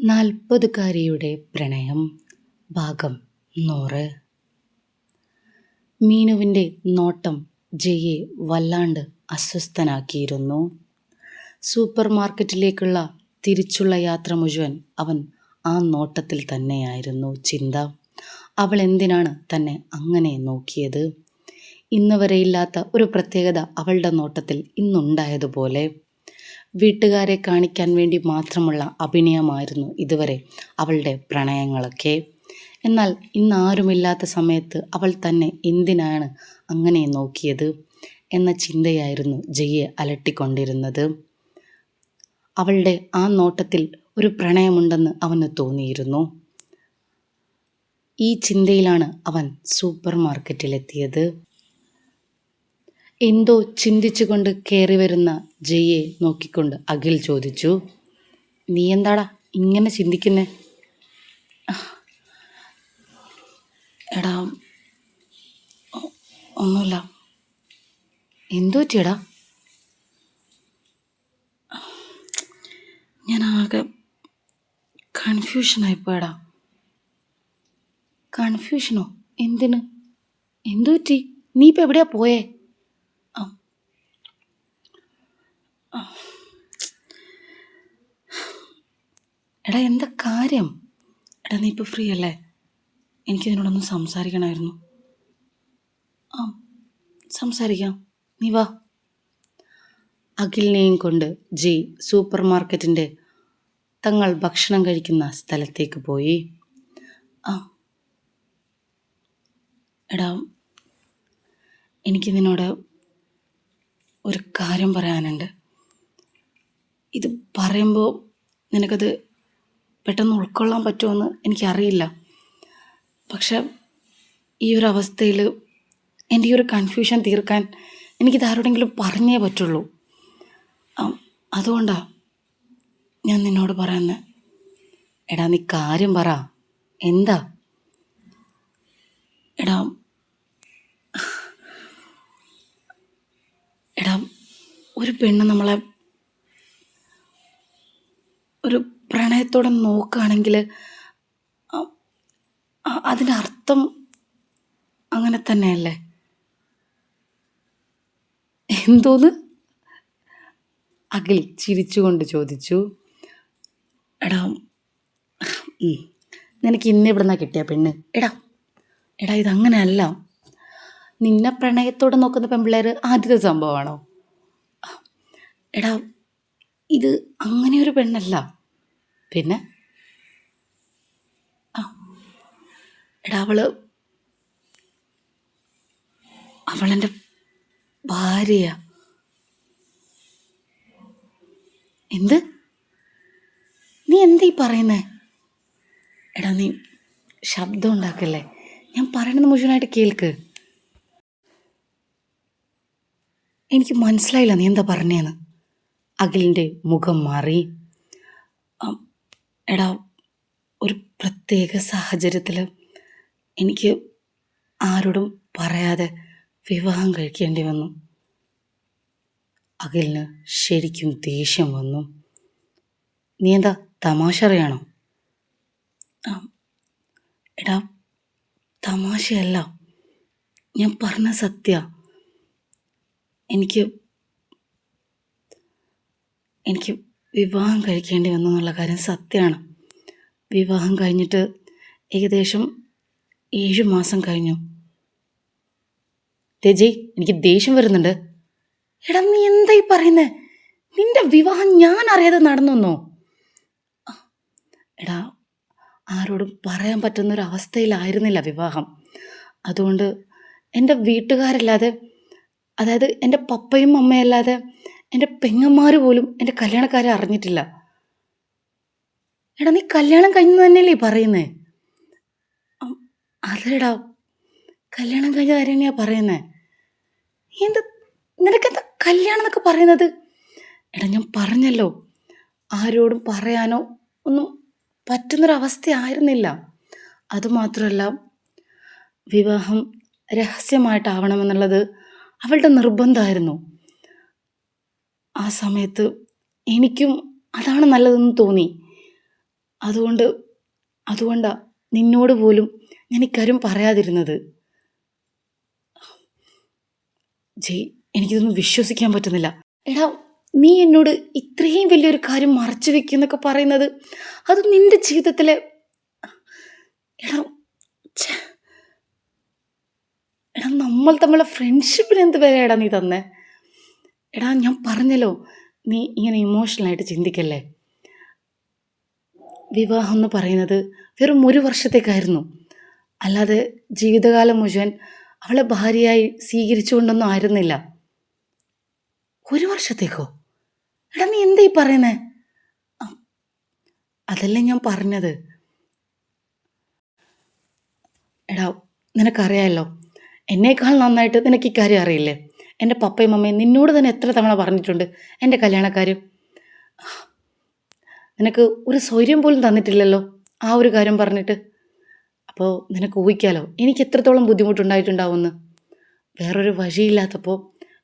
നാൽപ്പതുകാരിയുടെ പ്രണയം ഭാഗം 100. മീനുവിൻ്റെ നോട്ടം ജയെ വല്ലാണ്ട് അസ്വസ്ഥനാക്കിയിരുന്നു. സൂപ്പർ മാർക്കറ്റിലേക്കുള്ള തിരിച്ചുള്ള യാത്ര മുഴുവൻ അവൻ ആ നോട്ടത്തിൽ തന്നെയായിരുന്നു ചിന്ത. അവൾ എന്തിനാണ് തന്നെ അങ്ങനെ നോക്കിയത്? ഇന്ന് വരെയില്ലാത്ത ഒരു പ്രത്യേകത അവളുടെ നോട്ടത്തിൽ ഇന്നുണ്ടായതുപോലെ. വീട്ടുകാരെ കാണിക്കാൻ വേണ്ടി മാത്രമുള്ള അഭിനയമായിരുന്നു ഇതുവരെ അവളുടെ പ്രണയങ്ങളൊക്കെ. എന്നാൽ ഇന്നാരുമില്ലാത്ത സമയത്ത് അവൾ തന്നെ എന്തിനാണ് അങ്ങനെ നോക്കിയത് എന്ന ചിന്തയായിരുന്നു ജയെ അലട്ടിക്കൊണ്ടിരുന്നത്. അവളുടെ ആ നോട്ടത്തിൽ ഒരു പ്രണയമുണ്ടെന്ന് അവന് തോന്നിയിരുന്നു. ഈ ചിന്തയിലാണ് അവൻ സൂപ്പർ മാർക്കറ്റിലെത്തിയത്. എന്തോ ചിന്തിച്ചുകൊണ്ട് കയറി വരുന്ന ജയെ നോക്കിക്കൊണ്ട് അഖിൽ ചോദിച്ചു, നീ എന്താടാ ഇങ്ങനെ ചിന്തിക്കുന്നേ? എടാ ഒന്നുമില്ല. എന്തോ ചേടാ? ഞാനാകെ കൺഫ്യൂഷനായിപ്പോയടാ. കൺഫ്യൂഷനോ? എന്തിന്? എന്തോ പറ്റി? നീ ഇപ്പം എവിടെയാ പോയേ? എടാ എന്താ കാര്യം? എടാ നീ ഇപ്പോൾ ഫ്രീ അല്ലേ? എനിക്കിതിനോടൊന്ന് സംസാരിക്കണമായിരുന്നു. സംസാരിക്കാം, നീ വാ. അഖിലിനെയും കൊണ്ട് ജി സൂപ്പർ മാർക്കറ്റിൻ്റെ തങ്ങൾ ഭക്ഷണം കഴിക്കുന്ന സ്ഥലത്തേക്ക് പോയി. എടാ എനിക്ക് നിന്നോട് ഒരു കാര്യം പറയാനുണ്ട്. ഇത് പറയുമ്പോൾ നിനക്കത് പെട്ടെന്ന് ഉൾക്കൊള്ളാൻ പറ്റുമെന്ന് എനിക്കറിയില്ല. പക്ഷെ ഈ ഒരു അവസ്ഥയിൽ എൻ്റെ ഈ ഒരു കൺഫ്യൂഷൻ തീർക്കാൻ എനിക്കിത് ആരോടെങ്കിലും പറഞ്ഞേ പറ്റുള്ളൂ. അതുകൊണ്ടാണ് ഞാൻ നിന്നോട് പറയുന്നത്. എടാ നീ കാര്യം പറ, എന്താ? എടാ ഒരു പെണ്ണ് നമ്മളെ ഒരു പ്രണയത്തോടെ നോക്കുകയാണെങ്കിൽ അതിൻ്റെ അർത്ഥം അങ്ങനെ തന്നെയല്ലേ? എന്തോന്ന്? അഖിൽ ചിരിച്ചുകൊണ്ട് ചോദിച്ചു. എടാ നിനക്ക് ഇന്ന് ഇവിടെ നിന്നാണ് കിട്ടിയ പെണ്ണ്? എടാ ഇതങ്ങനെയല്ല. നിന്നെ പ്രണയത്തോടെ നോക്കുന്ന പെൺപിള്ളേർ ആദ്യത്തെ സംഭവമാണോ? എടാ ഇത് അങ്ങനെ ഒരു പെണ്ണല്ല. പിന്നെ എടാ അവളെൻ്റെ ഭാര്യയാ. എന്ത്? നീ എന്താ ഈ പറയുന്നേ? എടാ നീ ശബ്ദം ഉണ്ടാക്കല്ലേ, ഞാൻ പറയണത് മുഴുവനായിട്ട് കേൾക്ക്. എനിക്ക് മനസ്സിലായില്ല നീ എന്താ പറഞ്ഞേന്ന്. അഖിലിൻ്റെ മുഖം മാറി. എടാ ഒരു പ്രത്യേക സാഹചര്യത്തിൽ എനിക്ക് ആരോടും പറയാതെ വിവാഹം കഴിക്കേണ്ടി വന്നു. അഖിലിന് ശരിക്കും ദേഷ്യം വന്നു. നീ എന്താ തമാശ അറിയാണോ? എടാ തമാശയല്ല, ഞാൻ പറഞ്ഞ സത്യ. എനിക്ക് വിവാഹം കഴിക്കേണ്ടി വന്നു എന്നുള്ള കാര്യം സത്യമാണ്. വിവാഹം കഴിഞ്ഞിട്ട് ഏകദേശം 7 മാസം കഴിഞ്ഞു. തേജി എനിക്ക് ദേഷ്യം വരുന്നുണ്ട്. എടാ നീ എന്താ ഈ പറയുന്നേ? നിന്റെ വിവാഹം ഞാൻ അറിയാതെ നടന്നോ? എടാ ആരോടും പറയാൻ പറ്റുന്നൊരവസ്ഥയിലായിരുന്നില്ല വിവാഹം. അതുകൊണ്ട് എൻ്റെ വീട്ടുകാരല്ലാതെ, അതായത് എൻ്റെ പപ്പയും അമ്മയല്ലാതെ എൻ്റെ പെങ്ങന്മാർ പോലും എൻ്റെ കല്യാണക്കാരെ അറിഞ്ഞിട്ടില്ല. എടാ നീ കല്യാണം കഴിഞ്ഞു തന്നെയല്ലേ പറയുന്നേ? അതെടാ കല്യാണം കഴിഞ്ഞ കാര്യം തന്നെയാ പറയുന്നേ. നിനക്കെന്താ കല്യാണം എന്നൊക്കെ പറയുന്നത്? എടാ ഞാൻ പറഞ്ഞല്ലോ, ആരോടും പറയാനോ ഒന്നും പറ്റുന്നൊരവസ്ഥയായിരുന്നില്ല. അതുമാത്രമല്ല, വിവാഹം രഹസ്യമായിട്ടാവണമെന്നുള്ളത് അവളുടെ നിർബന്ധമായിരുന്നു. ആ സമയത്ത് എനിക്കും അതാണ് നല്ലതെന്ന് തോന്നി. അതുകൊണ്ട് അതുകൊണ്ടാ നിന്നോട് പോലും ഞാൻ ഇക്കാര്യം പറയാതിരുന്നത്. ജയ്, എനിക്കിതൊന്നും വിശ്വസിക്കാൻ പറ്റുന്നില്ല. എടാ, നീ എന്നോട് ഇത്രയും വലിയൊരു കാര്യം മറച്ചു വെക്കുന്നൊക്കെ പറയുന്നത് അത് നിന്റെ ജീവിതത്തിലെ എടാ ഛെ, എടാ നമ്മൾ തമ്മിലുള്ള ഫ്രണ്ട്ഷിപ്പിന് എന്ത് വിലയാടാ നീ തന്നെ? എടാ, ഞാൻ പറഞ്ഞല്ലോ, നീ ഇങ്ങനെ ഇമോഷണലായിട്ട് ചിന്തിക്കല്ലേ. വിവാഹം എന്ന് പറയുന്നത് വെറും 1 വർഷത്തേക്കായിരുന്നു. അല്ലാതെ ജീവിതകാലം മുഴുവൻ അവളെ ഭാര്യയായി സ്വീകരിച്ചുകൊണ്ടൊന്നും ആയിരുന്നില്ല. 1 വർഷത്തേക്കോ? എടാ, നീ എന്താ ഈ പറയുന്നേ? അ- അതല്ലേ ഞാൻ പറഞ്ഞത്. എടാ, നിനക്കറിയാമല്ലോ, എന്നേക്കാൾ നന്നായിട്ട് നിനക്ക് ഇക്കാര്യം അറിയില്ലേ. എൻ്റെ പപ്പയും അമ്മയും നിന്നോട് തന്നെ എത്ര തവണ പറഞ്ഞിട്ടുണ്ട് എൻ്റെ കല്യാണക്കാര്യം. നിനക്ക് ഒരു സ്വൈര്യം പോലും തന്നിട്ടില്ലല്ലോ ആ ഒരു കാര്യം പറഞ്ഞിട്ട്. അപ്പോൾ നിനക്ക് ഊഹിക്കാലോ എനിക്ക് എത്രത്തോളം ബുദ്ധിമുട്ടുണ്ടായിട്ടുണ്ടാവുമെന്ന്. വേറൊരു വഴിയില്ലാത്തപ്പോൾ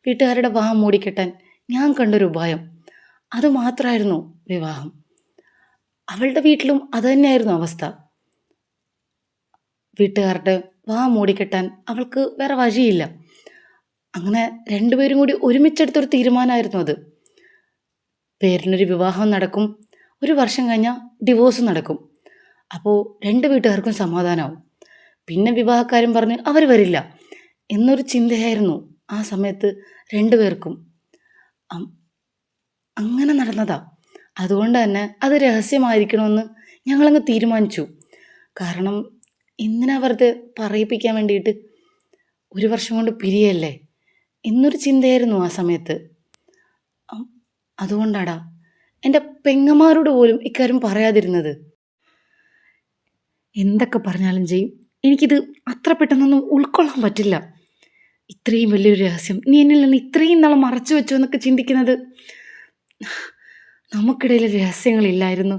വീട്ടുകാരുടെ വാ മൂടിക്കെട്ടാൻ ഞാൻ കണ്ടൊരു ഉപായം അതുമാത്രമായിരുന്നു വിവാഹം. അവളുടെ വീട്ടിലും അതുതന്നെയായിരുന്നു അവസ്ഥ. വീട്ടുകാരുടെ വാ മൂടിക്കെട്ടാൻ അവൾക്ക് വേറെ വഴിയില്ല. അങ്ങനെ രണ്ടുപേരും കൂടി ഒരുമിച്ചെടുത്തൊരു തീരുമാനമായിരുന്നു അത്. പേരിനൊരു വിവാഹം നടക്കും, 1 വർഷം കഴിഞ്ഞാൽ ഡിവോഴ്സ് നടക്കും. അപ്പോൾ രണ്ട് വീട്ടുകാർക്കും സമാധാനമാവും. പിന്നെ വിവാഹക്കാരും പറഞ്ഞ് അവർ വരില്ല എന്നൊരു ചിന്തയായിരുന്നു ആ സമയത്ത് രണ്ടുപേർക്കും. അം- അങ്ങനെ നടന്നതാ. അതുകൊണ്ട് തന്നെ അത് രഹസ്യമായിരിക്കണമെന്ന് ഞങ്ങളങ്ങ് തീരുമാനിച്ചു. കാരണം എന്തിനാ വെറുതെ പറയിപ്പിക്കാൻ വേണ്ടിയിട്ട്, 1 വർഷം കൊണ്ട് പിരിയല്ലേ എന്നൊരു ചിന്തയായിരുന്നു ആ സമയത്ത്. അം- അതുകൊണ്ടാടാ എൻ്റെ പെങ്ങന്മാരോട് പോലും ഇക്കാര്യം പറയാതിരുന്നത്. എന്തൊക്കെ പറഞ്ഞാലും ചെയ്യും, എനിക്കിത് അത്ര പെട്ടെന്നൊന്നും ഉൾക്കൊള്ളാൻ പറ്റില്ല. ഇത്രയും വലിയൊരു രഹസ്യം നീ എന്നിൽ നിന്ന് ഇത്രയും നാളെ മറച്ചു വെച്ചു എന്നൊക്കെ ചിന്തിക്കുന്നത്, നമുക്കിടയിൽ രഹസ്യങ്ങളില്ലായിരുന്നു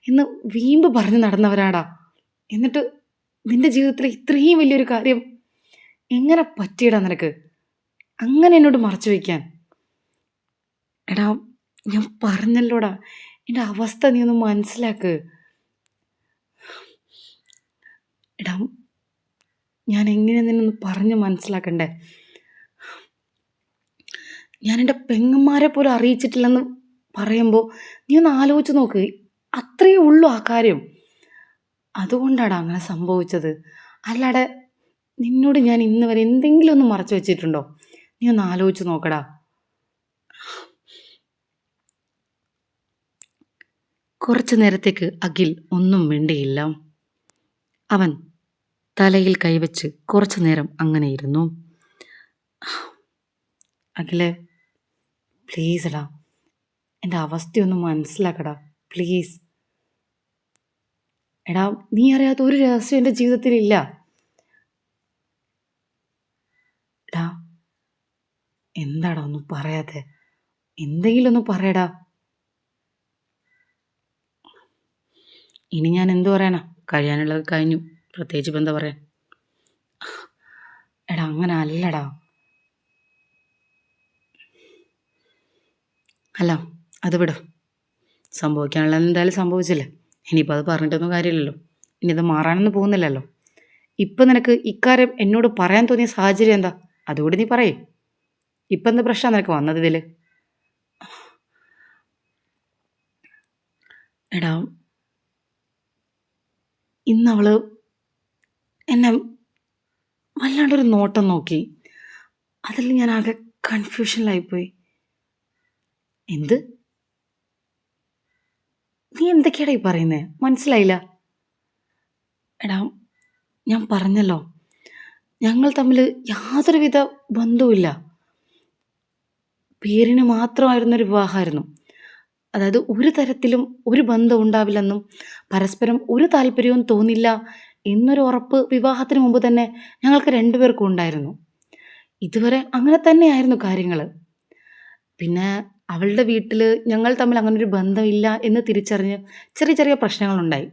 എന്ന് വീമ്പ് പറഞ്ഞു നടന്നവരാടാ. എന്നിട്ട് നിന്റെ ജീവിതത്തിലെ ഇത്രയും വലിയൊരു കാര്യം എങ്ങനെ പറ്റിയിടാ നിനക്ക് അങ്ങനെ എന്നോട് മറച്ചു വയ്ക്കാൻ? എടാ, ഞാൻ പറഞ്ഞല്ലോടാ, എൻ്റെ അവസ്ഥ നീ ഒന്ന് മനസ്സിലാക്ക്. എടാ, ഞാൻ എങ്ങനെ നിന്നൊന്ന് പറഞ്ഞ് മനസ്സിലാക്കണ്ടേ? ഞാൻ എൻ്റെ പെങ്ങന്മാരെ പോലും അറിയിച്ചിട്ടില്ലെന്ന് പറയുമ്പോൾ നീ ഒന്ന് ആലോചിച്ച് നോക്ക്. അത്രയേ ഉള്ളൂ ആ കാര്യം. അതുകൊണ്ടാടാ അങ്ങനെ സംഭവിച്ചത്. അല്ലാതെ നിന്നോട് ഞാൻ ഇന്ന് വരെ എന്തെങ്കിലും ഒന്ന് മറച്ചു വെച്ചിട്ടുണ്ടോ? നീ ഒന്ന് ആലോചിച്ച് നോക്കടാ. കുറച്ചു നേരത്തേക്ക് അഖിൽ ഒന്നും മിണ്ടിയില്ല. അവൻ തലയിൽ കൈവച്ച് കുറച്ചു നേരം അങ്ങനെ ഇരുന്നു. അഖിലെ, പ്ലീസ് എടാ, എൻ്റെ അവസ്ഥയൊന്ന് മനസ്സിലാക്കടാ, പ്ലീസ്. എടാ, നീ അറിയാത്ത ഒരു രഹസ്യം എൻ്റെ ജീവിതത്തിലില്ല. എടാ, എന്താടാ ഒന്നും പറയാതെ? എന്തെങ്കിലും ഒന്ന് പറയടാ. ഇനി ഞാൻ എന്തു പറയാനാ? കഴിയാനുള്ളത് കഴിഞ്ഞു. പ്രത്യേകിച്ച് ഇപ്പം എന്താ പറയാൻ? എടാ, അങ്ങനെ അല്ലടാ. അല്ല, അത് വിട്. സംഭവിക്കാനുള്ളത് എന്തായാലും സംഭവിച്ചില്ലേ. ഇനിയിപ്പോൾ അത് പറഞ്ഞിട്ടൊന്നും കാര്യമില്ലല്ലോ. ഇനി ഇത് മാറാനൊന്നും പോകുന്നില്ലല്ലോ. ഇപ്പം നിനക്ക് ഇക്കാര്യം എന്നോട് പറയാൻ തോന്നിയ സാഹചര്യം എന്താ? അതുകൂടി നീ പറയേ. ഇപ്പം എന്ത് പ്രശ്നമാണ് നിനക്ക് വന്നത് ഇതിൽ? എടാ, ഇന്നവള് എന്നെ വല്ലാണ്ടൊരു നോട്ടം നോക്കി. അതിൽ ഞാൻ ആകെ കൺഫ്യൂഷനിലായിപ്പോയി. എന്ത്? നീ എന്തൊക്കെയാടാ ഈ പറയുന്നേ? മനസ്സിലായില്ല. എടാ, ഞാൻ പറഞ്ഞല്ലോ, ഞങ്ങൾ തമ്മിൽ യാതൊരുവിധ ബന്ധവുമില്ല. പേരിന് മാത്രമായിരുന്നൊരു വിവാഹമായിരുന്നു. അതായത് ഒരു തരത്തിലും ഒരു ബന്ധം ഉണ്ടാവില്ലെന്നും പരസ്പരം ഒരു താല്പര്യവും തോന്നില്ല എന്നൊരു ഉറപ്പ് വിവാഹത്തിന് മുമ്പ് തന്നെ ഞങ്ങൾക്ക് രണ്ടുപേർക്കും ഉണ്ടായിരുന്നു. ഇതുവരെ അങ്ങനെ തന്നെയായിരുന്നു കാര്യങ്ങൾ. പിന്നെ അവളുടെ വീട്ടിൽ ഞങ്ങൾ തമ്മിൽ അങ്ങനൊരു ബന്ധമില്ല എന്ന് തിരിച്ചറിഞ്ഞ് ചെറിയ ചെറിയ പ്രശ്നങ്ങളുണ്ടായി.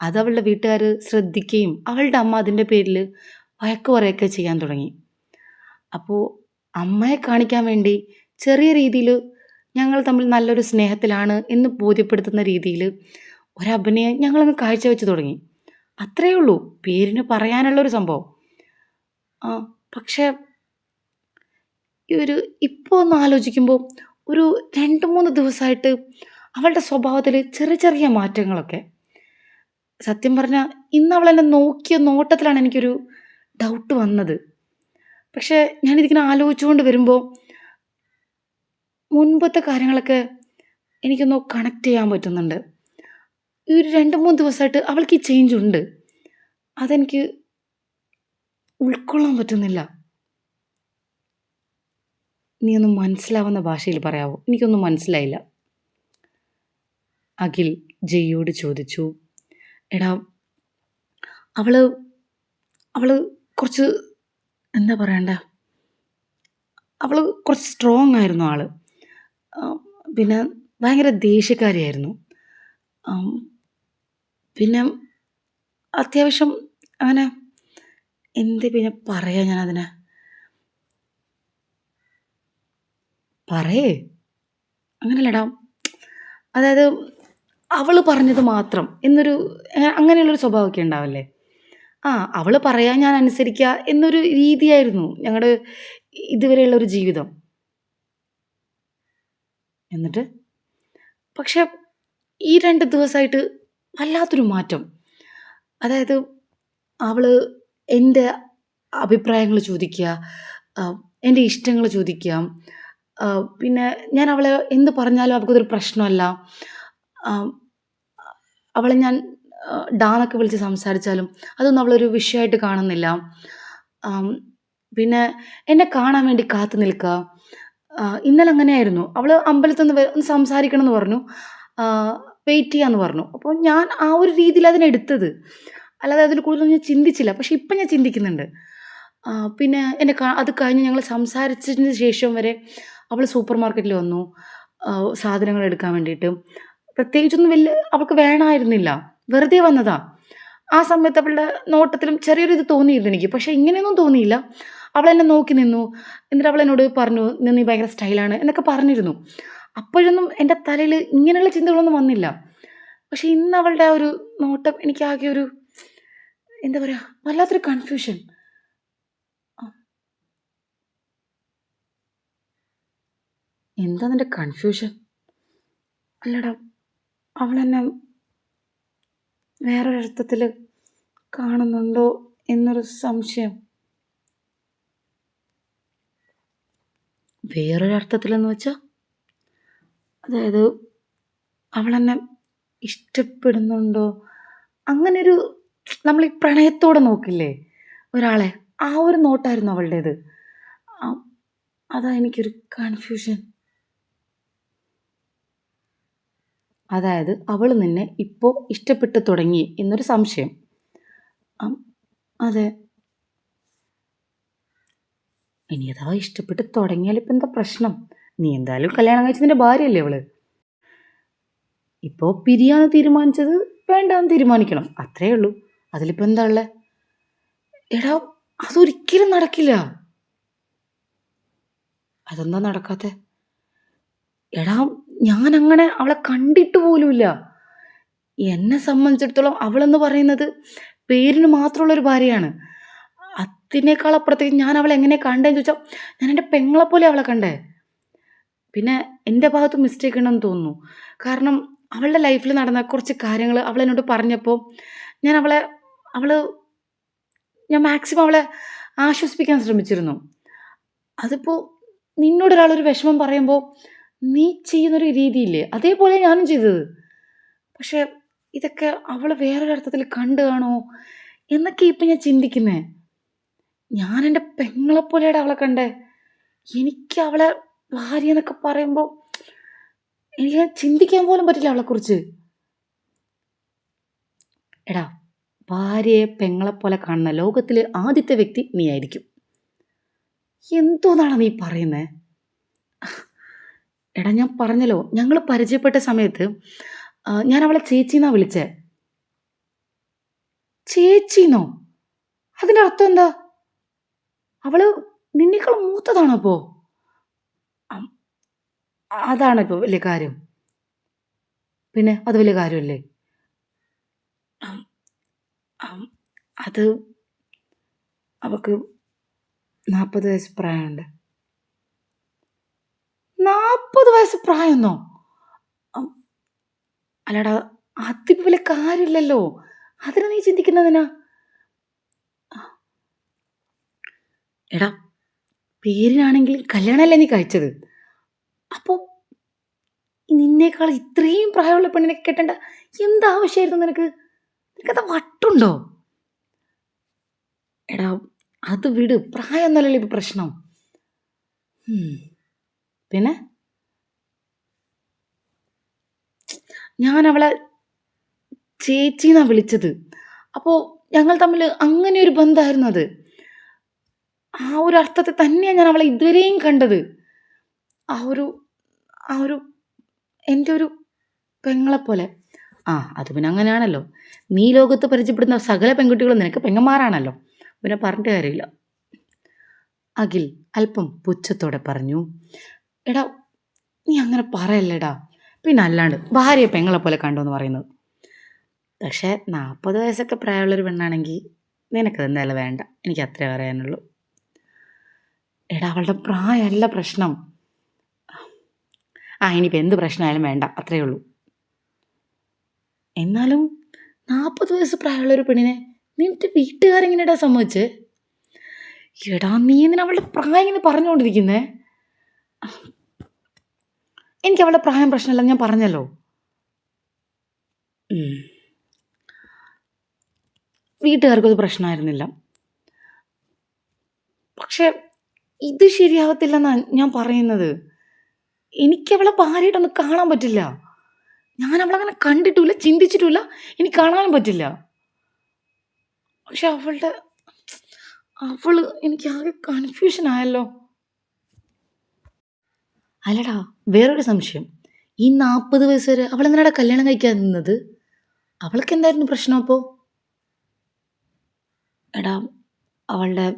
അത് അവളുടെ വീട്ടുകാർ ശ്രദ്ധിക്കുകയും അവളുടെ അമ്മ അതിൻ്റെ പേരിൽ വഴക്ക് പറയുകയൊക്കെ ചെയ്യാൻ തുടങ്ങി. അപ്പോൾ അമ്മയെ കാണിക്കാൻ വേണ്ടി ചെറിയ രീതിയിൽ ഞങ്ങൾ തമ്മിൽ നല്ലൊരു സ്നേഹത്തിലാണ് എന്ന് ബോധ്യപ്പെടുത്തുന്ന രീതിയിൽ ഒരഭിനയം ഞങ്ങളങ്ങ് കാഴ്ചവെച്ച് തുടങ്ങി. അത്രയേ ഉള്ളൂ. പേരിന് പറയാനുള്ളൊരു സംഭവം. ആ പക്ഷേ ഈ ഒരു ഇപ്പോൾ ഒന്ന് ആലോചിക്കുമ്പോൾ ഒരു 2, 3 ദിവസമായിട്ട് അവളുടെ സ്വഭാവത്തിൽ ചെറിയ ചെറിയ മാറ്റങ്ങളൊക്കെ. സത്യം പറഞ്ഞാൽ ഇന്ന് അവളെന്നെ നോക്കിയ നോട്ടത്തിലാണ് എനിക്കൊരു ഡൗട്ട് വന്നത്. പക്ഷേ ഞാനിതിങ്ങനെ ആലോചിച്ചുകൊണ്ട് വരുമ്പോൾ മുൻപത്തെ കാര്യങ്ങളൊക്കെ എനിക്കൊന്ന് കണക്ട് ചെയ്യാൻ പറ്റുന്നുണ്ട്. ഈ ഒരു 2, 3 ദിവസമായിട്ട് അവൾക്ക് ഈ ചേഞ്ച് ഉണ്ട്. അതെനിക്ക് ഉൾക്കൊള്ളാൻ പറ്റുന്നില്ല. നീ ഒന്ന് മനസ്സിലാവുന്ന ഭാഷയിൽ പറയാവോ? എനിക്കൊന്നും മനസ്സിലായില്ല. അഖിൽ ജയ്യോട് ചോദിച്ചു. എടാ, അവള് അവള് കുറച്ച് എന്താ പറയണ്ടേ, അവള് കുറച്ച് സ്ട്രോങ് ആയിരുന്നു ആള്. പിന്നെ ഭയങ്കര ദേഷ്യക്കാരിയായിരുന്നു. ആം, പിന്നെ അത്യാവശ്യം അങ്ങനെ എന്ത് പിന്നെ പറയാ ഞാനതിനെ? പറയേ അങ്ങനെയല്ലടാ. അതായത് അവള് പറഞ്ഞത് മാത്രം എന്നൊരു അങ്ങനെയുള്ളൊരു സ്വഭാവമൊക്കെ ഉണ്ടാവില്ലേ? ആ അവള് പറയാ ഞാൻ അനുസരിക്കുക എന്നൊരു രീതിയായിരുന്നു ഞങ്ങളുടെ ഇതുവരെയുള്ള ഒരു ജീവിതം. എന്നിട്ട് പക്ഷെ ഈ 2 ദിവസമായിട്ട് വല്ലാത്തൊരു മാറ്റം. അതായത് അവള് എൻ്റെ അഭിപ്രായങ്ങൾ ചോദിക്കുക, എൻ്റെ ഇഷ്ടങ്ങൾ ചോദിക്കുക. പിന്നെ ഞാൻ അവളെ എന്ത് പറഞ്ഞാലും അവൾക്കതൊരു പ്രശ്നമല്ല. ആം, അവളെ ഞാൻ ഡാന്നൊക്കെ വിളിച്ച് സംസാരിച്ചാലും അതൊന്നും അവളൊരു വിഷയമായിട്ട് കാണുന്നില്ല. ആം, പിന്നെ എന്നെ കാണാൻ വേണ്ടി കാത്തു നിൽക്കുക. ഇന്നലെ അങ്ങനെയായിരുന്നു. അവള് അമ്പലത്തിൽ നിന്ന് ഒന്ന് സംസാരിക്കണം എന്ന് പറഞ്ഞു. വെയിറ്റ് ചെയ്യാന്ന് പറഞ്ഞു. അപ്പോൾ ഞാൻ ആ ഒരു രീതിയിൽ അതിനെടുത്തത്. അല്ലാതെ അതിൽ കൂടുതൽ ഞാൻ ചിന്തിച്ചില്ല. പക്ഷെ ഇപ്പം ഞാൻ ചിന്തിക്കുന്നുണ്ട്. പിന്നെ അത് കഴിഞ്ഞ് ഞങ്ങൾ സംസാരിച്ചതിന് ശേഷം വരെ അവൾ സൂപ്പർ മാർക്കറ്റിൽ വന്നു. സാധനങ്ങൾ എടുക്കാൻ വേണ്ടിയിട്ട്. പ്രത്യേകിച്ചൊന്നും അവൾക്ക് വേണമായിരുന്നില്ല. വെറുതെ വന്നതാ. ആ സമയത്ത് അവളുടെ നോട്ടത്തിലും ചെറിയൊരു ഇത് തോന്നിയിരുന്നു എനിക്ക്. പക്ഷെ ഇങ്ങനെയൊന്നും തോന്നിയില്ല. അവളെന്നെ നോക്കി നിന്നു. എന്നിട്ട് അവളെന്നോട് പറഞ്ഞു, "നീ ഭയങ്കര സ്റ്റൈലാണ്" എന്നൊക്കെ പറഞ്ഞിരുന്നു. അപ്പോഴൊന്നും എൻ്റെ തലയിൽ ഇങ്ങനെയുള്ള ചിന്തകളൊന്നും വന്നില്ല. പക്ഷെ ഇന്ന് അവളുടെ ആ ഒരു നോട്ടം എനിക്കാകെ ഒരു എന്താ പറയാ, വല്ലാത്തൊരു കൺഫ്യൂഷൻ. എന്താ നിന്റെ കൺഫ്യൂഷൻ? അല്ലടാ, അവളെന്നെ വേറൊരർത്ഥത്തിൽ കാണുന്നുണ്ടോ എന്നൊരു സംശയം. വേറൊരർത്ഥത്തിലെന്ന് വെച്ചാ? അതായത് അവളെന്നെ ഇഷ്ടപ്പെടുന്നുണ്ടോ? അങ്ങനൊരു നമ്മൾ ഈ പ്രണയത്തോടെ നോക്കില്ലേ ഒരാളെ, ആ ഒരു നോട്ടായിരുന്നു അവളുടേത്. ആഹ്, അതാ എനിക്കൊരു കൺഫ്യൂഷൻ. അതായത് അവള് നിന്നെ ഇപ്പോൾ ഇഷ്ടപ്പെട്ട് തുടങ്ങി എന്നൊരു സംശയം. അം അതെ. ഇനി അഥവാ ഇഷ്ടപ്പെട്ട് തുടങ്ങിയാൽ ഇപ്പം എന്താ പ്രശ്നം? നീ എന്തായാലും കല്യാണം കഴിച്ച നിന്റെ ഭാര്യയല്ലേ അവള്. ഇപ്പോൾ പിരിയാന്ന് തീരുമാനിച്ചത് വേണ്ടാന്ന് തീരുമാനിക്കണം. അത്രേ ഉള്ളൂ. അതിലിപ്പോൾ എന്താ ഉള്ളെ? എടാ, അതൊരിക്കലും നടക്കില്ല. അതെന്താ നടക്കാത്തെ? എടാ, ഞാനങ്ങനെ അവളെ കണ്ടിട്ട് പോലുമില്ല. എന്നെ സംബന്ധിച്ചിടത്തോളം അവളെന്ന് പറയുന്നത് പേരിന് മാത്രമുള്ളൊരു ഭാര്യയാണ്. അതിനേക്കാൾ അപ്പുറത്തേക്ക് ഞാൻ അവളെ എങ്ങനെ കണ്ടേന്ന് ചോദിച്ചാൽ ഞാൻ എൻ്റെ പെങ്ങളെ പോലെ അവളെ കണ്ടേ. പിന്നെ എൻ്റെ ഭാഗത്ത് മിസ്റ്റേക്ക് ഉണ്ടെന്ന് തോന്നുന്നു. കാരണം അവളുടെ ലൈഫിൽ നടന്ന കുറച്ച് കാര്യങ്ങൾ അവളെന്നോട് പറഞ്ഞപ്പോൾ ഞാൻ അവള് ഞാൻ മാക്സിമം അവളെ ആശ്വസിപ്പിക്കാൻ ശ്രമിച്ചിരുന്നു. അതിപ്പോൾ നിന്നോടൊരാളൊരു വിഷമം പറയുമ്പോൾ നീ ചെയ്യുന്നൊരു രീതിയില്ലേ, അതേപോലെ ഞാനും ചെയ്തത്. പക്ഷെ ഇതൊക്കെ അവള് വേറൊരർത്ഥത്തിൽ കണ്ട് കാണുമോ എന്നൊക്കെ ഇപ്പം ഞാൻ ചിന്തിക്കുന്നേ. ഞാൻ എൻ്റെ പെങ്ങളെ പോലെയാടാ അവളെ കണ്ടേ. എനിക്ക് അവളെ ഭാര്യ എന്നൊക്കെ പറയുമ്പോൾ എനിക്ക് ചിന്തിക്കാൻ പോലും പറ്റില്ല അവളെക്കുറിച്ച്. എടാ, ഭാര്യയെ പെങ്ങളെപ്പോലെ കാണുന്ന ലോകത്തിലെ ആദ്യത്തെ വ്യക്തി നീ ആയിരിക്കും. എന്തോന്നാണ് നീ പറയുന്നത്? എടാ, ഞാൻ പറഞ്ഞല്ലോ, ഞങ്ങൾ പരിചയപ്പെട്ട സമയത്ത് ഞാൻ അവളെ ചേച്ചീന്നാ വിളിച്ചേ. ചേച്ചീന്നോ? അതിൻ്റെ അർത്ഥം എന്താ? അവള് നിന്നേക്കാൾ മൂത്തതാണോ അപ്പോ? അം, അതാണോ ഇപ്പോൾ വലിയ കാര്യം? പിന്നെ അത് വലിയ കാര്യമല്ലേ? അം, അം, അത് അവക്ക് 40 വയസ്സ് പ്രായമുണ്ട്. 40 വയസ്സ് പ്രായമൊന്നോ? അം, അല്ലടാ, അതിപ്പോ വലിയ കാര്യമില്ലല്ലോ. അതിന് നീ ചിന്തിക്കുന്നതിനാ? എടാ, പേരിനാണെങ്കിൽ കല്യാണമല്ലേ നീ കഴിച്ചത്. അപ്പൊ നിന്നേക്കാൾ ഇത്രയും പ്രായമുള്ള പെണ്ണിനെ കെട്ടേണ്ട എന്താവശ്യമായിരുന്നു നിനക്ക്? നിനക്കത് വട്ടുണ്ടോ? എടാ, അത് വിട്, പ്രായമൊന്നുമല്ലല്ലോ ഇപ്പൊ പ്രശ്നം. ഉം. പിന്നെ ഞാൻ അവളെ ചേച്ചീന്നാ വിളിച്ചത്. അപ്പോ ഞങ്ങൾ തമ്മിൽ അങ്ങനെ ഒരു ബന്ധമായിരുന്നു അത്. ആ ഒരു അർത്ഥത്തിൽ തന്നെയാണ് ഞാൻ അവളെ ഇതുവരെയും കണ്ടത്. ആ ഒരു ആ ഒരു എൻ്റെ ഒരു പെങ്ങളെപ്പോലെ. ആ, അത് പിന്നെ അങ്ങനെയാണല്ലോ. നീ ലോകത്ത് പരിചയപ്പെടുന്ന സകല പെൺകുട്ടികളും നിനക്ക് പെങ്ങന്മാരാണല്ലോ. പിന്നെ പറഞ്ഞിട്ട് കാര്യമില്ല. അഖിൽ അല്പം പുച്ഛത്തോടെ പറഞ്ഞു. എടാ, നീ അങ്ങനെ പറയല്ലേടാ. പിന്നെ അല്ലാണ്ട് ഭാര്യയെ പെങ്ങളെ പോലെ കണ്ടു എന്ന് പറയുന്നത്. പക്ഷേ 40 വയസ്സൊക്കെ പ്രായമുള്ളൊരു പെണ്ണാണെങ്കിൽ നിനക്കത് എന്തായാലും വേണ്ട. എനിക്ക് അത്രേ പറയാനുള്ളൂ. എടാ, അവളുടെ പ്രായമല്ല പ്രശ്നം. ഇനിയിപ്പോൾ എന്ത് പ്രശ്നമായാലും വേണ്ട, അത്രയേ ഉള്ളൂ. എന്നാലും 40 വയസ്സ് പ്രായമുള്ളൊരു പെണ്ണിനെ നിന്റെ വീട്ടുകാരെങ്ങനെയാടാ സമ്മതിച്ചേ? എടാ, നീ എന്തിനാ അവളുടെ പ്രായം ഇങ്ങനെ പറഞ്ഞുകൊണ്ടിരിക്കുന്നേ? എനിക്ക് അവളുടെ പ്രായം പ്രശ്നമല്ല, ഞാൻ പറഞ്ഞല്ലോ. വീട്ടുകാർക്കത് പ്രശ്നമായിരുന്നില്ല. പക്ഷെ ഇത് ശരിയാവത്തില്ലെന്നാണ് ഞാൻ പറയുന്നത്. എനിക്കവളെ ഭാര്യയായിട്ടൊന്നും കാണാൻ പറ്റില്ല. ഞാൻ അവളങ്ങനെ കണ്ടിട്ടുമില്ല, ചിന്തിച്ചിട്ടുമില്ല, എനിക്ക് കാണാനും പറ്റില്ല. പക്ഷെ അവള് എനിക്കാകെ കൺഫ്യൂഷൻ ആയല്ലോ. അല്ലടാ, വേറൊരു സംശയം. ഈ 40 വയസ്സ് വരെ അവളെന്തിനാടാ കല്യാണം കഴിക്കാൻ നിന്നത്? അവൾക്ക് എന്തായിരുന്നു പ്രശ്നം അപ്പോൾ? എടാ, അവളുടെ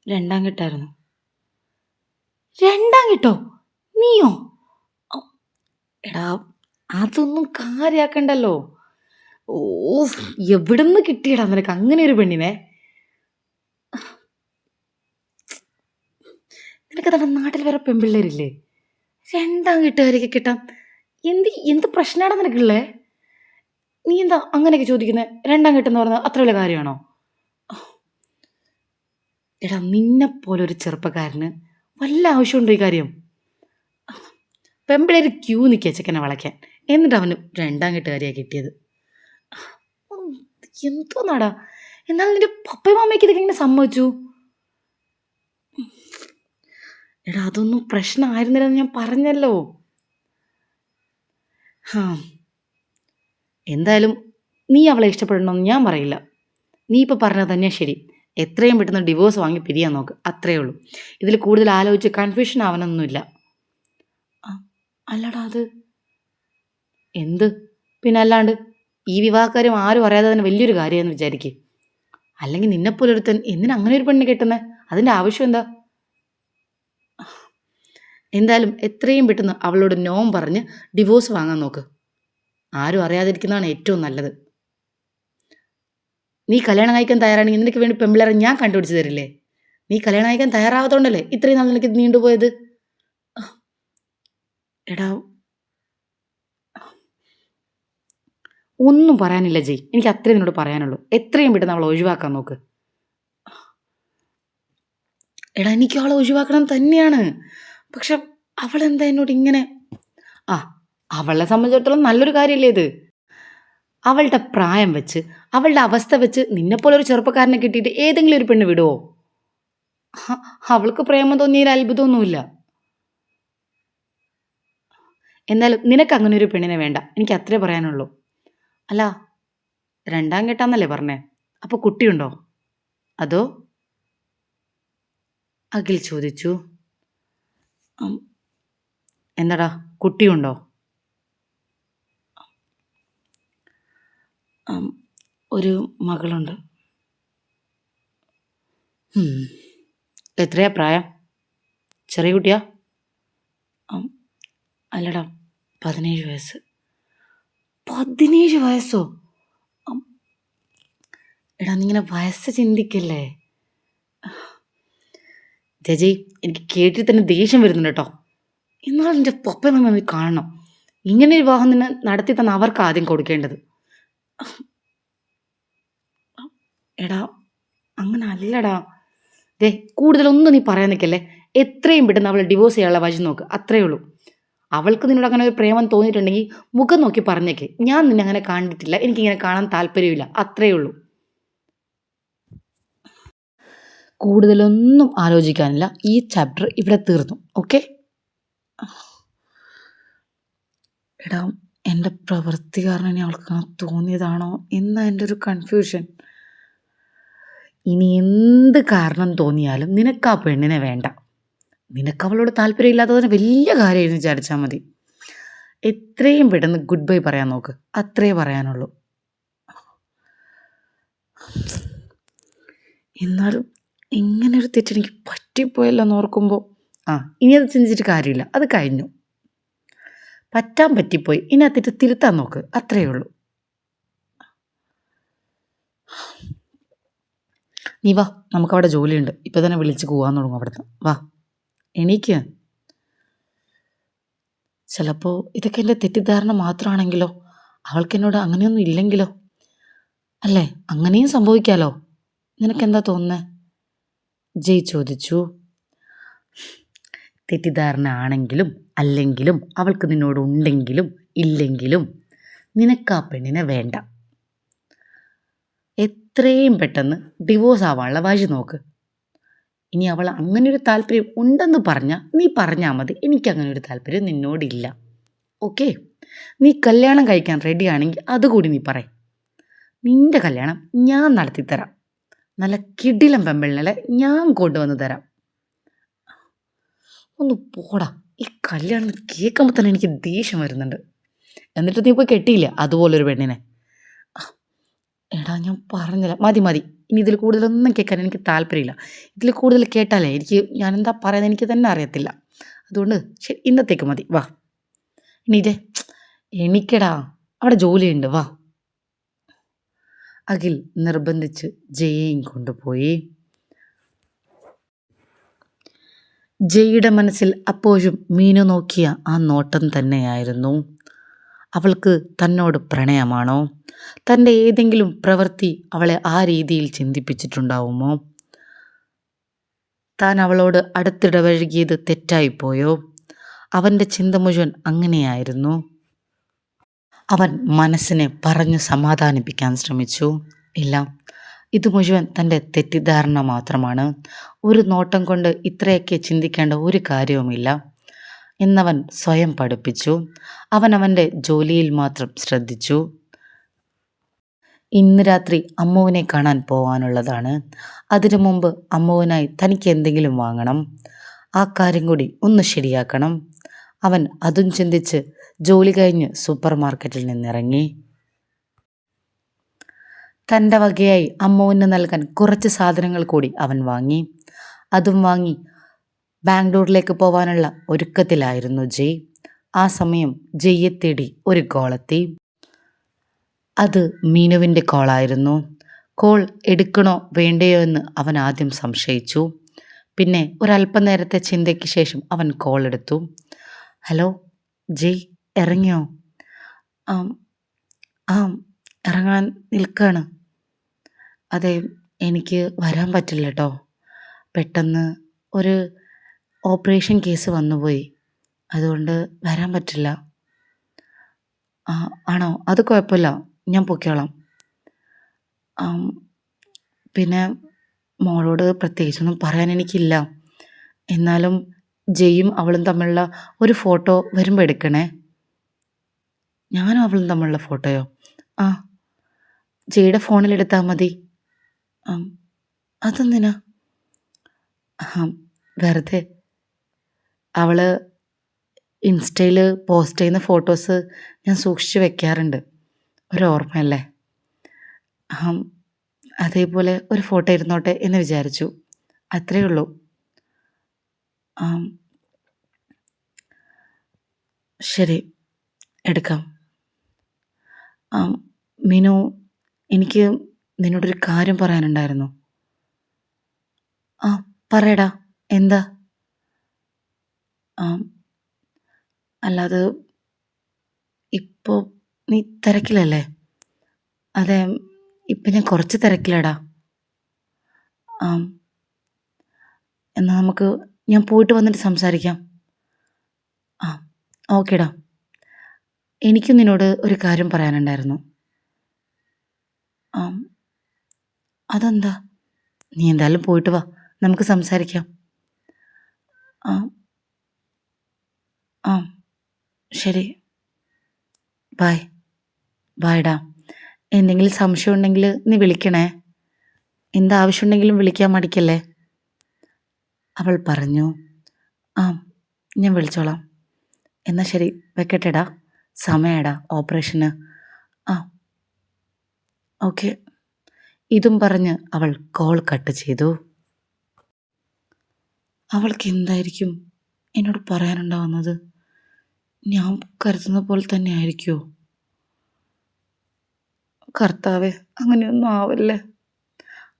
2ാം കെട്ടായിരുന്നു. 2ാം കെട്ടോ? നീയോ? എടാ, അതൊന്നും കാര്യാക്കണ്ടല്ലോ. ഓഫ്, എവിടുന്ന് കിട്ടിയടാ നിനക്ക് അങ്ങനെ ഒരു പെണ്ണിനെ? നിനക്കതാ നാട്ടിൽ വേറെ പെൺപിള്ളേരില്ലേ? 2ാം കെട്ടുകാരൊക്കെ കിട്ടാൻ എന്ത് പ്രശ്നമാടാ നിനക്കുള്ളേ? നീ എന്താ അങ്ങനെയൊക്കെ ചോദിക്കുന്നത്? 2ാം കെട്ടെന്ന് പറഞ്ഞാൽ അത്ര വലിയ കാര്യമാണോ? എടാ, നിന്നെപ്പോലൊരു ചെറുപ്പക്കാരന് വല്ല ആവശ്യമുണ്ടോ ഈ കാര്യം? പെമ്പിളേര് ക്യൂ നിൽക്കുക ചെക്കനെ വളയ്ക്കാൻ, എന്നിട്ട് അവന് 2ാം കെട്ടുകാരിയാണ് കിട്ടിയത്. എന്തോന്നാടാ? എന്നാൽ നിന്റെ പപ്പയും അമ്മയ്ക്ക് ഇതൊക്കെ എങ്ങനെ സമ്മതിച്ചു? എടാ, അതൊന്നും പ്രശ്നമായിരുന്നില്ലെന്ന് ഞാൻ പറഞ്ഞല്ലോ. എന്തായാലും നീ അവളെ ഇഷ്ടപ്പെടണമെന്ന് ഞാൻ പറയില്ല. നീ ഇപ്പോൾ പറഞ്ഞത് തന്നെയാണ് ശരി. എത്രയും പെട്ടെന്ന് ഡിവോഴ്സ് വാങ്ങി പിരിയാൻ നോക്ക്, അത്രയേ ഉള്ളൂ. ഇതിൽ കൂടുതൽ ആലോചിച്ച് കൺഫ്യൂഷൻ ആവാനൊന്നുമില്ല. അല്ലടാ, അത് എന്ത്? പിന്നെ അല്ലാണ്ട് ഈ വിവാഹക്കാര്യം ആരും അറിയാതെ തന്നെ വലിയൊരു കാര്യമെന്ന് വിചാരിക്കുക. അല്ലെങ്കിൽ നിന്നെപ്പോലൊരുത്തൻ എന്തിനാ അങ്ങനെ ഒരു പെണ്ണിനെ കെട്ടുന്നത്? അതിൻ്റെ ആവശ്യം എന്താ? എന്തായാലും എത്രയും പെട്ടെന്ന് അവളോട് നോം പറഞ്ഞ് ഡിവോഴ്സ് വാങ്ങാൻ നോക്ക്. ആരും അറിയാതിരിക്കുന്നതാണ് ഏറ്റവും നല്ലത്. നീ കല്യാണം കഴിക്കാൻ തയ്യാറാണെങ്കിൽ നിനക്ക് വേണ്ടി പെമ്പിളേറെ ഞാൻ കണ്ടുപിടിച്ച് തരില്ലേ? നീ കല്യാണം കഴിക്കാൻ തയ്യാറാവാത്തോണ്ടല്ലേ ഇത്രയും നാൾ നിനക്ക് നീണ്ടുപോയത്? എടാ, ഒന്നും പറയാനില്ല ജയ്. എനിക്ക് അത്രേ നിന്നോട് പറയാനുള്ളൂ. എത്രയും പെട്ടെന്ന് അവളെ ഒഴിവാക്കാൻ നോക്ക്. എടാ, എനിക്ക് അവളെ ഒഴിവാക്കണം തന്നെയാണ്. പക്ഷെ അവളെന്താ എന്നോട് ഇങ്ങനെ? അവളെ സംബന്ധിച്ചിടത്തോളം നല്ലൊരു കാര്യമല്ലേ ഇത്? അവളുടെ പ്രായം വെച്ച്, അവളുടെ അവസ്ഥ വെച്ച് നിന്നെപ്പോലെ ഒരു ചെറുപ്പക്കാരനെ കിട്ടിയിട്ട് ഏതെങ്കിലും ഒരു പെണ്ണ് വിടുവോ? അവൾക്ക് പ്രേമം തോന്നിയതിൽ അത്ഭുതമൊന്നുമില്ല. എന്നാലും നിനക്ക് അങ്ങനെ ഒരു പെണ്ണിനെ വേണ്ട, എനിക്ക് അത്രേ പറയാനുള്ളൂ. അല്ല, 2ാം കെട്ടാന്നല്ലേ പറഞ്ഞേ? അപ്പോൾ കുട്ടിയുണ്ടോ? അതോ? അഖിൽ ചോദിച്ചു. എന്താടാ, കുട്ടിയുണ്ടോ? ഒരു മകളുണ്ട്. എത്രയാ പ്രായം? ചെറിയ കുട്ടിയാ? അല്ലടാ, 17 വയസ്സ്. 17 വയസ്സോ? എടാ നീ ഇങ്ങനെ വയസ്സ് ചിന്തിക്കല്ലേ. ചേച്ചി എനിക്ക് കേട്ടിട്ട് തന്നെ ദേഷ്യം വരുന്നുണ്ട് കേട്ടോ. എന്നാലും എൻ്റെ പപ്പയും മമ്മി കാണണം. ഇങ്ങനെ ഒരു വിവാഹം തന്നെ നടത്തി തന്ന അവർക്ക് ആദ്യം കൊടുക്കേണ്ടത്. എടാ അങ്ങനെ അല്ലടാ. ദേ കൂടുതലൊന്നും നീ പറയാൻ നിൽക്കല്ലേ. എത്രയും പെട്ടെന്ന് അവളെ ഡിവോഴ്സ് ചെയ്യാനുള്ള വഴി നോക്ക്, അത്രയേ ഉള്ളൂ. അവൾക്ക് നിന്നോട് അങ്ങനെ ഒരു പ്രേമം തോന്നിയിട്ടുണ്ടെങ്കിൽ മുഖം നോക്കി പറഞ്ഞേക്ക്, ഞാൻ നിന്നെ അങ്ങനെ കണ്ടിട്ടില്ല, എനിക്കിങ്ങനെ കാണാൻ താല്പര്യമില്ല, അത്രയേ ഉള്ളൂ. കൂടുതലൊന്നും ആലോചിക്കാനില്ല. ഈ ചാപ്റ്റർ ഇവിടെ തീർന്നു. ഓക്കെ. എടാ എൻ്റെ പ്രവൃത്തി കാരണം ഇനി അവൾക്ക് അങ്ങനെ തോന്നിയതാണോ എന്നാ എൻ്റെ ഒരു കൺഫ്യൂഷൻ. ഇനി എന്ത് കാരണം തോന്നിയാലും നിനക്ക് ആ പെണ്ണിനെ വേണ്ട. നിനക്ക് അവളോട് താല്പര്യമില്ലാത്തതിന് വലിയ കാര്യമായിരുന്നു വിചാരിച്ചാൽ മതി. എത്രയും പെട്ടെന്ന് ഗുഡ് ബൈ പറയാൻ നോക്ക്, അത്രേ പറയാനുള്ളൂ. എന്നാലും ഇങ്ങനെ ഒരു തെറ്റെനിക്ക് പറ്റിപ്പോയല്ലോ എന്ന് ഓർക്കുമ്പോൾ ഇനി അത് ചിന്തിച്ചിട്ട് കാര്യമില്ല, അത് കഴിഞ്ഞു. പറ്റാൻ പറ്റിപ്പോയി, ഇനി ആ തെറ്റ് തിരുത്താൻ നോക്ക്, അത്രയേ ഉള്ളൂ. നീ വാ, നമുക്കവിടെ ജോലിയുണ്ട്. ഇപ്പം തന്നെ വിളിച്ച് പോകാൻ തുടങ്ങും അവിടുന്ന്. വാ എണീക്ക്. ചിലപ്പോൾ ഇതൊക്കെ എൻ്റെ തെറ്റിദ്ധാരണ മാത്രമാണെങ്കിലോ, അവൾക്കെന്നോട് അങ്ങനെയൊന്നും ഇല്ലെങ്കിലോ. അല്ലേ, അങ്ങനെയും സംഭവിക്കാലോ. നിനക്കെന്താ തോന്നുന്നത്? ജയ് ചോദിച്ചു. തെറ്റിദ്ധാരണ ആണെങ്കിലും അല്ലെങ്കിലും അവൾക്ക് നിന്നോട് ഉണ്ടെങ്കിലും ഇല്ലെങ്കിലും നിനക്ക് ആ പെണ്ണിനെ വേണ്ട. എത്രയും പെട്ടെന്ന് ഡിവോഴ്സ് ആവാനുള്ള വഴി നോക്ക്. ഇനി അവൾ അങ്ങനെ ഒരു താല്പര്യം ഉണ്ടെന്ന് പറഞ്ഞാൽ നീ പറഞ്ഞാൽ മതി, എനിക്കങ്ങനെ ഒരു താല്പര്യം നിന്നോടില്ല. ഓക്കെ. നീ കല്യാണം കഴിക്കാൻ റെഡിയാണെങ്കിൽ അതുകൂടി നീ പറ. നിൻ്റെ കല്യാണം ഞാൻ നടത്തിത്തരാം. നല്ല കിടിലം പെമ്പിളിനെ ഞാൻ കൊണ്ടുവന്ന് തരാം. ഒന്ന് പോടാ. ഈ കല്യാണം കേൾക്കുമ്പോൾ തന്നെ എനിക്ക് ദേഷ്യം വരുന്നുണ്ട്. എന്നിട്ട് നീ പോയി കെട്ടിയില്ല അതുപോലൊരു പെണ്ണിനെ. എടാ ഞാൻ പറഞ്ഞില്ല, മതി മതി. ഇനി ഇതിൽ കൂടുതലൊന്നും കേൾക്കാൻ എനിക്ക് താല്പര്യമില്ല. ഇതിൽ കൂടുതൽ കേട്ടാലേ ഞാനെന്താ പറയുന്നത് എനിക്ക് തന്നെ അറിയത്തില്ല. അതുകൊണ്ട് ശരി, ഇന്നത്തേക്ക് മതി. വാ എണീറ്റേ, എണീക്കടാ, അവിടെ ജോലിയുണ്ട്, വാ. അഖിൽ നിർബന്ധിച്ച് ജയയും കൊണ്ടുപോയി. ജയുടെ മനസ്സിൽ അപ്പോഴും മീനു നോക്കിയ ആ നോട്ടം തന്നെയായിരുന്നു. അവൾക്ക് തന്നോട് പ്രണയമാണോ? തൻ്റെ ഏതെങ്കിലും പ്രവൃത്തി അവളെ ആ രീതിയിൽ ചിന്തിപ്പിച്ചിട്ടുണ്ടാവുമോ? താൻ അവളോട് അടുത്തിടപഴകിയത് തെറ്റായിപ്പോയോ? അവൻ്റെ ചിന്ത മുഴുവൻ അങ്ങനെയായിരുന്നു. അവൻ മനസ്സിനെ പറഞ്ഞു സമാധാനിപ്പിക്കാൻ ശ്രമിച്ചു. ഇല്ല, ഇത് മുഴുവൻ തൻ്റെ തെറ്റിദ്ധാരണ മാത്രമാണ്. ഒരു നോട്ടം കൊണ്ട് ഇത്രയൊക്കെ ചിന്തിക്കേണ്ട ഒരു കാര്യവുമില്ല എന്നവൻ സ്വയം പഠിപ്പിച്ചു. അവൻ അവൻ്റെ ജോലിയിൽ മാത്രം ശ്രദ്ധിച്ചു. ഇന്ന് രാത്രി അമ്മുവിനെ കാണാൻ പോകാനുള്ളതാണ്. അതിനു മുമ്പ് അമ്മുവിനായി തനിക്ക് എന്തെങ്കിലും വാങ്ങണം. ആ കാര്യം കൂടി ഒന്ന് ശരിയാക്കണം. അവൻ അതും ചിന്തിച്ച് ജോലി കഴിഞ്ഞ് സൂപ്പർ മാർക്കറ്റിൽ നിന്നിറങ്ങി. തൻ്റെ വകയായി അമ്മുവിന് നൽകാൻ കുറച്ച് സാധനങ്ങൾ കൂടി അവൻ വാങ്ങി. അതും വാങ്ങി ബാംഗ്ലൂരിലേക്ക് പോവാനുള്ള ഒരുക്കത്തിലായിരുന്നു ജയ്. ആ സമയം ജയ്യെ തേടി ഒരു കോളെത്തി. അത് മീനുവിൻ്റെ കോളായിരുന്നു. കോൾ എടുക്കണോ വേണ്ടയോ എന്ന് അവൻ ആദ്യം സംശയിച്ചു. പിന്നെ ഒരല്പനേരത്തെ ചിന്തയ്ക്ക് ശേഷം അവൻ കോൾ എടുത്തു. ഹലോ ജയ്, ഇറങ്ങിയോ? ആ ഇറങ്ങാൻ നിൽക്കുകയാണ്. അതെ, എനിക്ക് വരാൻ പറ്റില്ല കേട്ടോ. പെട്ടെന്ന് ഒരു ഓപ്പറേഷൻ കേസ് വന്നുപോയി, അതുകൊണ്ട് വരാൻ പറ്റില്ല. ആണോ? അത് കുഴപ്പമില്ല, ഞാൻ പൊയ്ക്കോളാം. പിന്നെ മോളോട് പ്രത്യേകിച്ചൊന്നും പറയാൻ എനിക്കില്ല. എന്നാലും ജയും അവളും തമ്മിലുള്ള ഒരു ഫോട്ടോ വരുമ്പോൾ എടുക്കണേ. ഞാനും അവളും തമ്മിലുള്ള ഫോട്ടോയോ? ജയുടെ ഫോണിലെടുത്താൽ മതി. അതെന്തിനാ? വെറുതെ. അവൾ ഇൻസ്റ്റയിൽ പോസ്റ്റ് ചെയ്യുന്ന ഫോട്ടോസ് ഞാൻ സൂക്ഷിച്ച് വെക്കാറുണ്ട്, ഒരോർമ്മയല്ലേ. അതേപോലെ ഒരു ഫോട്ടോ ഇരുന്നോട്ടെ എന്ന് വിചാരിച്ചു, അത്രയേ ഉള്ളൂ. ശരി, എടുക്കാം. മീനു, എനിക്ക് നിന്നോടൊരു കാര്യം പറയാനുണ്ടായിരുന്നു. ആ, പറയടാ. എന്താ? ആ, അല്ലാതെ ഇപ്പോൾ നീ തിരക്കിലല്ലേ? അതെ, ഇപ്പം ഞാൻ കുറച്ച് തിരക്കിലാടാ. ആ, എന്നാൽ ഞാൻ പോയിട്ട് വന്നിട്ട് സംസാരിക്കാം. ആ, ഓക്കേടാ. എനിക്കും നിന്നോട് ഒരു കാര്യം പറയാനുണ്ടായിരുന്നു. ആ, അതെന്താ? നീ എന്തായാലും പോയിട്ട് വാ, നമുക്ക് സംസാരിക്കാം. ആ, ആ, ശരി. ബായ്. ബായ്ടാ. എന്തെങ്കിലും സംശയം ഉണ്ടെങ്കിൽ നീ വിളിക്കണേ. എന്താവശ്യമുണ്ടെങ്കിലും വിളിക്കാൻ മടിക്കല്ലേ. അവൾ പറഞ്ഞു. ആ, ഞാൻ വിളിച്ചോളാം. എന്നാൽ ശരി, വെക്കട്ടെടാ. സമയടാ ഓപ്പറേഷന്. ആ, ഓക്കെ. ഇതും പറഞ്ഞ് അവൾ കോൾ കട്ട് ചെയ്തു. അവൾക്ക് എന്തായിരിക്കും എന്നോട് പറയാനുണ്ടാവുന്നത്? ഞാൻ കരുതുന്ന പോലെ തന്നെ ആയിരിക്കുമോ? കർത്താവേ, അങ്ങനെയൊന്നും ആവല്ലേ.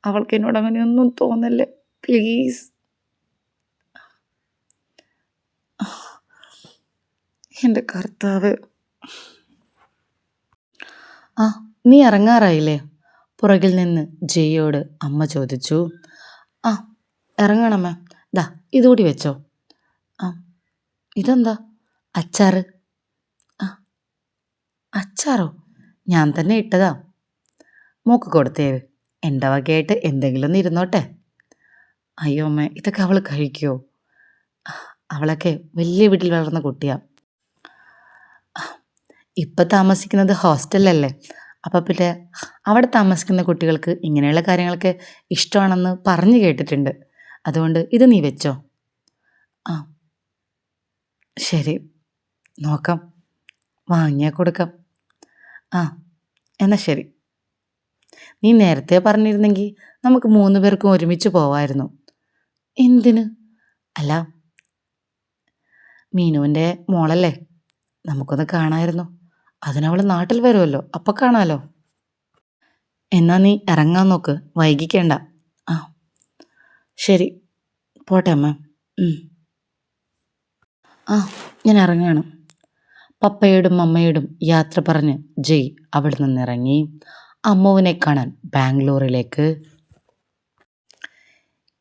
അവൾക്ക് എന്നോട് അങ്ങനെയൊന്നും തോന്നല്ലേ, പ്ലീസ്. എൻ്റെ കർത്താവ്. ആ, നീ ഇറങ്ങാറായില്ലേ? പുറകിൽ നിന്ന് ജയോട് അമ്മ ചോദിച്ചു. ആ, ഇറങ്ങണമ്മേ. ദാ ഇതുകൂടി വെച്ചോ. ആ, ഇതെന്താ? അച്ചാറ്. ആ, അച്ചാറോ? ഞാൻ തന്നെ ഇട്ടതാ. മോക്ക് കൊടുത്തേര്. എൻ്റെ വകയായിട്ട് എന്തെങ്കിലും ഒന്ന് ഇരുന്നോട്ടെ. അയ്യോ അമ്മേ, ഇതൊക്കെ അവൾ കഴിക്കുമോ? അവളൊക്കെ വലിയ വീട്ടിൽ വളർന്ന കുട്ടിയാ. ഇപ്പം താമസിക്കുന്നത് ഹോസ്റ്റലിലല്ലേ. അപ്പം പിന്നെ അവിടെ താമസിക്കുന്ന കുട്ടികൾക്ക് ഇങ്ങനെയുള്ള കാര്യങ്ങളൊക്കെ ഇഷ്ടമാണെന്ന് പറഞ്ഞു കേട്ടിട്ടുണ്ട്. അതുകൊണ്ട് ഇത് നീ വെച്ചോ. ആ, ശരി, നോക്കാം. വാങ്ങിയാൽ കൊടുക്കാം. ആ, എന്നാൽ ശരി. നീ നേരത്തെ പറഞ്ഞിരുന്നെങ്കിൽ നമുക്ക് 3 പേർക്കും ഒരുമിച്ച് പോവായിരുന്നു. എന്തിന്? അല്ല, മീനുവിൻ്റെ മോളല്ലേ, നമുക്കൊന്ന് കാണാമായിരുന്നു. അതിനവൾ നാട്ടിൽ വരുമല്ലോ, അപ്പം കാണാമല്ലോ. എന്നാൽ നീ ഇറങ്ങാൻ നോക്ക്, വൈകിക്കേണ്ട. ആ, ശരി, പോട്ടെ അമ്മ. ആ, ഞാൻ ഇറങ്ങുകയാണ്. പപ്പയോടും അമ്മയോടും യാത്ര പറഞ്ഞ് ജയ് അവിടെ നിന്നിറങ്ങി അമ്മുവിനെ കാണാൻ ബാംഗ്ലൂരിലേക്ക്.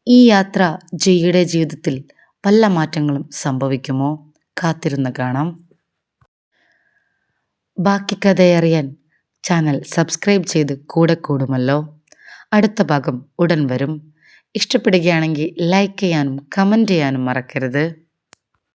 ഈ യാത്ര ജയ്യുടെ ജീവിതത്തിൽ വല്ല മാറ്റങ്ങളും സംഭവിക്കുമോ? കാത്തിരുന്ന് കാണാം. ബാക്കി കഥയറിയാൻ ചാനൽ സബ്സ്ക്രൈബ് ചെയ്ത് കൂടെ കൂടുമല്ലോ. അടുത്ത ഭാഗം ഉടൻ വരും. ഇഷ്ടപ്പെടുകയാണെങ്കിൽ ലൈക്ക് ചെയ്യാനും കമൻറ്റ് ചെയ്യാനും മറക്കരുത്.